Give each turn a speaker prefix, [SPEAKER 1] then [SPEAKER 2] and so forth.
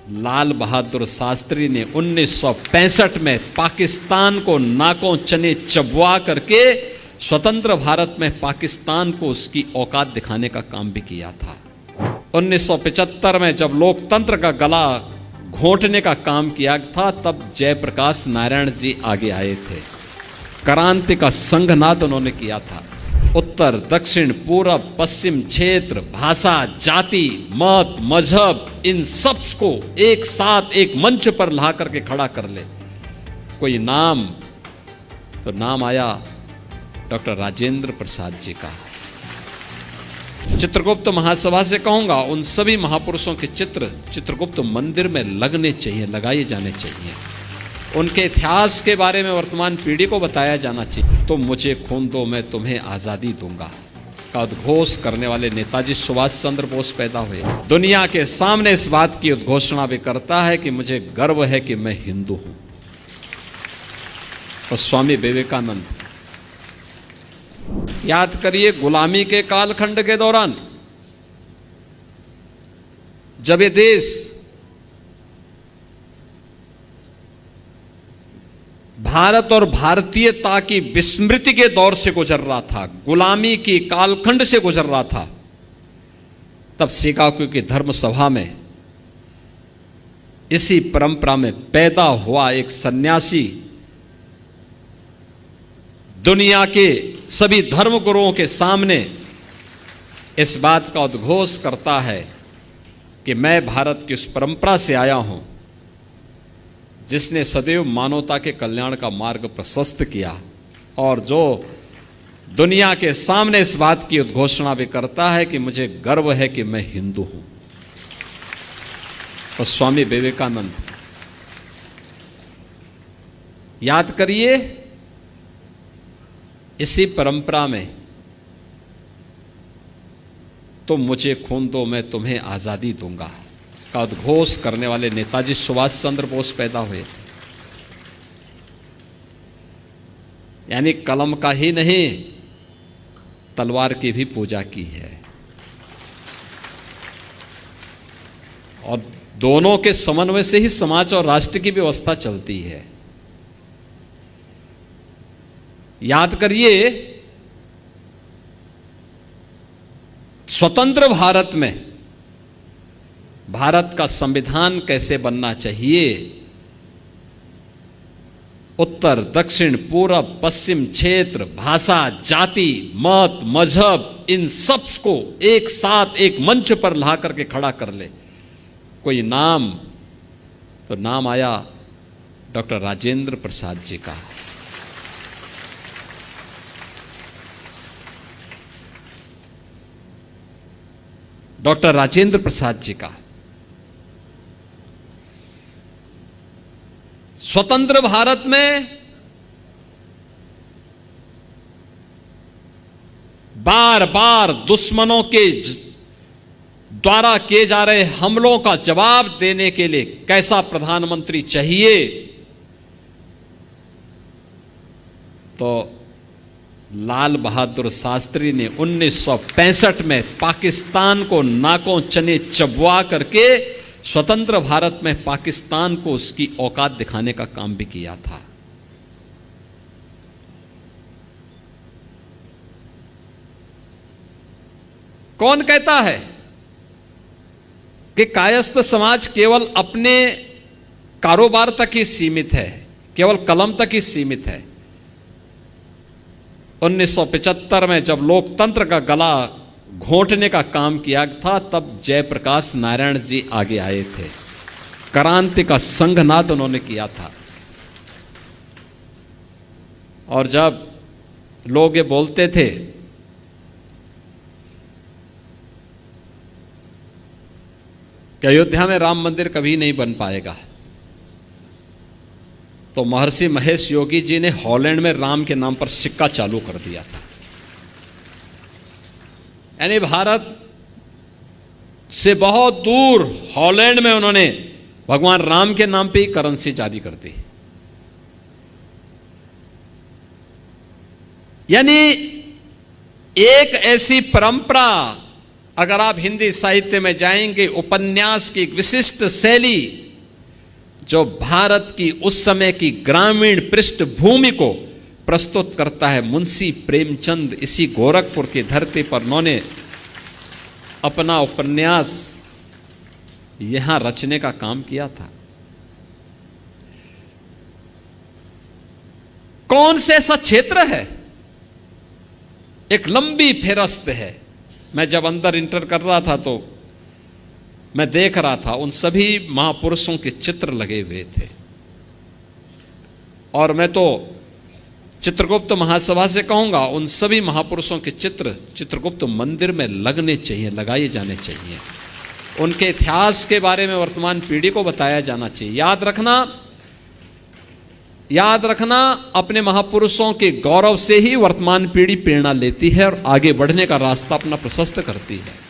[SPEAKER 1] लाल बहादुर शास्त्री ने 1965 में पाकिस्तान को नाकों चने चबवा करके स्वतंत्र भारत में पाकिस्तान को उसकी औकात दिखाने का काम भी किया था। 1975 में जब लोकतंत्र का गला घोंटने का काम किया था, तब जयप्रकाश नारायण जी आगे आए थे। क्रांति का संघनाद उन्होंने किया था। उत्तर, दक्षिण, पूरब, पश्चिम क्षेत्र, भाषा, जाति, मत, मजहब, इन सब को एक साथ एक मंच पर ला करके खड़ा कर ले। कोई नाम, तो नाम आया डॉक्टर राजेंद्र प्रसाद जी का। चित्रगुप्त महासभा से कहूंगा, उन सभी महापुरुषों के चित्र चित्रगुप्त मंदिर में लगने चाहिए, लगाए जाने चाहिए। उनके इतिहास के बारे में वर्तमान पीढ़ी को बताया जाना चाहिए। तुम मुझे खून दो, मैं तुम्हें आज़ादी दूंगा का उद्घोष करने वाले नेताजी सुभाष चंद्र बोस पैदा हुए। दुनिया के सामने इस बात की उद्घोषणा भी करता है कि मुझे गर्व है कि मैं हिंदू हूं। और स्वामी विवेकानंद, याद करिए, गुलामी के कालखंड के दौरान जब ये देश भारत और भारतीयता की विस्मृति के दौर से गुजर रहा था, गुलामी की कालखंड से गुजर रहा था, तब शिकागो की धर्म सभा में इसी परंपरा में पैदा हुआ एक सन्यासी दुनिया के सभी धर्मगुरुओं के सामने इस बात का उद्घोष करता है कि मैं भारत की उस परंपरा से आया हूं जिसने सदैव मानवता के कल्याण का मार्ग प्रशस्त किया, और जो दुनिया के सामने इस बात की उद्घोषणा भी करता है कि मुझे गर्व है कि मैं हिंदू हूं। और स्वामी विवेकानंद, याद करिए, इसी परंपरा में तुम मुझे खून दो, मैं तुम्हें आज़ादी दूंगा का उद्घोष करने वाले नेताजी सुभाष चंद्र बोस पैदा हुए। यानी कलम का ही नहीं, तलवार की भी पूजा की है, और दोनों के समन्वय से ही समाज और राष्ट्र की व्यवस्था चलती है। याद करिए, स्वतंत्र भारत में भारत का संविधान कैसे बनना चाहिए, उत्तर, दक्षिण, पूरब, पश्चिम क्षेत्र, भाषा, जाति, मत, मजहब, इन सब को एक साथ एक मंच पर ला करके खड़ा कर ले। कोई नाम, तो नाम आया डॉक्टर राजेंद्र प्रसाद जी का। डॉक्टर राजेंद्र प्रसाद जी का। स्वतंत्र भारत में बार बार दुश्मनों के द्वारा किए जा रहे हमलों का जवाब देने के लिए कैसा प्रधानमंत्री चाहिए, तो लाल बहादुर शास्त्री ने 1965 में पाकिस्तान को नाकों चने चबवा करके स्वतंत्र भारत में पाकिस्तान को उसकी औकात दिखाने का काम भी किया था। कौन कहता है कि कायस्थ समाज केवल अपने कारोबार तक ही सीमित है, केवल कलम तक ही सीमित है? 1975 में जब लोकतंत्र का गला घोंटने का काम किया था, तब जयप्रकाश नारायण जी आगे आए थे। क्रांति का संघनाद उन्होंने किया था। और जब लोग ये बोलते थे कि अयोध्या में राम मंदिर कभी नहीं बन पाएगा, तो महर्षि महेश योगी जी ने हॉलैंड में राम के नाम पर सिक्का चालू कर दिया था। यानी भारत से बहुत दूर हॉलैंड में उन्होंने भगवान राम के नाम पे ही करेंसी जारी कर दी। यानी एक ऐसी परंपरा अगर आप हिंदी साहित्य में जाएंगे, उपन्यास की एक विशिष्ट शैली जो भारत की उस समय की ग्रामीण पृष्ठभूमि को प्रस्तुत करता है। मुंशी प्रेमचंद इसी गोरखपुर की धरती पर उन्होंने अपना उपन्यास यहां रचने का काम किया था। कौन से ऐसा क्षेत्र है, एक लंबी फेरस्त है। मैं जब अंदर इंटर कर रहा था तो मैं देख रहा था उन सभी महापुरुषों के चित्र लगे हुए थे, और मैं तो चित्रगुप्त महासभा से कहूंगा उन सभी महापुरुषों के चित्र चित्रगुप्त मंदिर में लगने चाहिए, लगाए जाने चाहिए। उनके इतिहास के बारे में वर्तमान पीढ़ी को बताया जाना चाहिए। याद रखना, अपने महापुरुषों के गौरव से ही वर्तमान पीढ़ी प्रेरणा लेती है और आगे बढ़ने का रास्ता अपना प्रशस्त करती है।